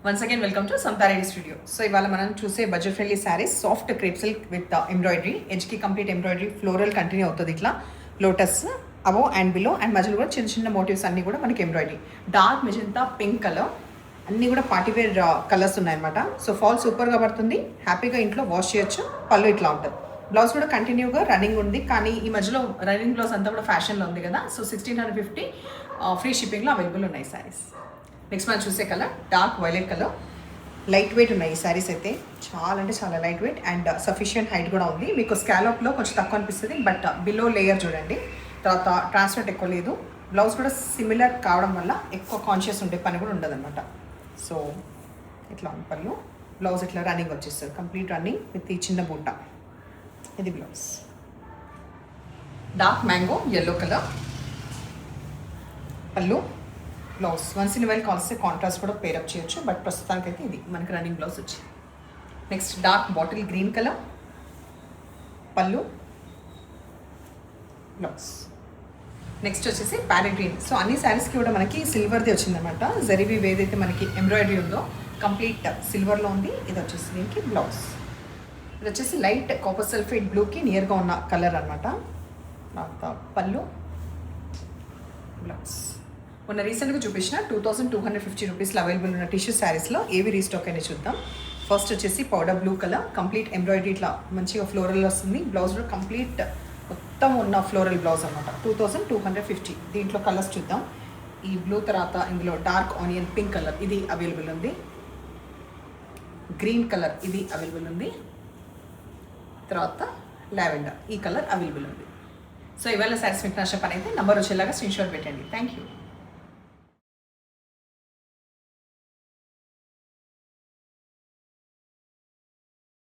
Once again welcome to Santhareddy studio. So ఇవాళ మనం చూసే budget friendly sarees soft crepe silk with embroidery, ఎడ్జ్కి complete embroidery, floral continue అవుతుంది. ఇట్లా లోటస్ అవో అండ్ బిలో అండ్ మధ్యలో కూడా చిన్న చిన్న మోటివ్స్ అన్నీ కూడా మనకి embroidery. Dark magenta, pink colour అన్నీ కూడా పార్టీవేర్ కలర్స్ ఉన్నాయన్నమాట. సో ఫాల్ సూపర్గా పడుతుంది, హ్యాపీగా ఇంట్లో వాష్ చేయొచ్చు. పళ్ళు ఇట్లా ఉంటుంది. బ్లౌజ్ కూడా కంటిన్యూగా రన్నింగ్ ఉంది, కానీ ఈ మధ్యలో రన్నింగ్ బ్లౌజ్ అంతా కూడా ఫ్యాషన్లో ఉంది కదా. సో 1650 ఫ్రీ షిప్పింగ్లో అవైలబుల్ ఉన్నాయి శారీస్. నెక్స్ట్ మనం చూసే colour dark violet colour, light weight ఉన్నాయి ఈ శారీస్ అయితే. చాలా అంటే చాలా light weight and sufficient height కూడా ఉంది. మీకు స్కాలప్లో కొంచెం తక్కువ అనిపిస్తుంది, బట్ బిలో లేయర్ చూడండి. తర్వాత ట్రాన్స్ఫర్ట్ ఎక్కువ లేదు. బ్లౌజ్ కూడా సిమిలర్ కావడం వల్ల ఎక్కువ కాన్షియస్ ఉండే పని కూడా ఉండదన్నమాట. సో ఇట్లా ఉంది పళ్ళు. బ్లౌజ్ ఇట్లా రన్నింగ్ వచ్చేస్తుంది, కంప్లీట్ రన్నింగ్ విత్ ఈ చిన్న బూట. ఇది blouse. Dark mango yellow colour పళ్ళు. బ్లౌజ్ వన్స్ ఇన్ వైల్ కాల్స్తే కాంట్రాస్ట్ కూడా పేరప్ చేయొచ్చు, బట్ ప్రస్తుతానికి అయితే ఇది మనకి రన్నింగ్ బ్లౌజ్ వచ్చింది. Next dark bottle green colour పళ్ళు, బ్లౌజ్. నెక్స్ట్ వచ్చేసి ప్యారెట్ గ్రీన్. సో అన్ని శారీస్కి కూడా మనకి సిల్వర్ది వచ్చిందనమాట. జరీవి ఏదైతే మనకి ఎంబ్రాయిడరీ ఉందో కంప్లీట్ సిల్వర్లో ఉంది. ఇది వచ్చేసి దీనికి బ్లౌజ్. ఇది వచ్చేసి లైట్ కాపర్ సల్ఫేట్ బ్లూకి నియర్గా ఉన్న కలర్ అనమాట. పళ్ళు, బ్లౌజ్. మొన్న రీసెంట్గా చూపించిన 2250 రూపీస్లో అవైలబుల్ ఉన్న టిష్యూ శారీస్లో ఏవి రీస్టాక్ అయినా చూద్దాం. ఫస్ట్ వచ్చేసి powder blue colour, complete embroidery ఇట్లా మంచిగా ఫ్లోరల్ వస్తుంది. బ్లౌజ్ కూడా కంప్లీట్ మొత్తం ఉన్న ఫ్లోరల్ బ్లౌజ్ అనమాట. 2250. దీంట్లో కలర్స్ చూద్దాం. ఈ బ్లూ తర్వాత ఇందులో డార్క్ ఆనియన్ పింక్ కలర్ ఇది అవైలబుల్ ఉంది. గ్రీన్ కలర్ ఇది అవైలబుల్ ఉంది. తర్వాత లావెండర్ ఈ కలర్ అవైలబుల్ ఉంది. సో ఇవాళ శారీస్ మీకు నచ్చే పని అయితే నంబర్ వచ్చేలాగా స్క్రీన్ షాట్ పెట్టండి. Thank you.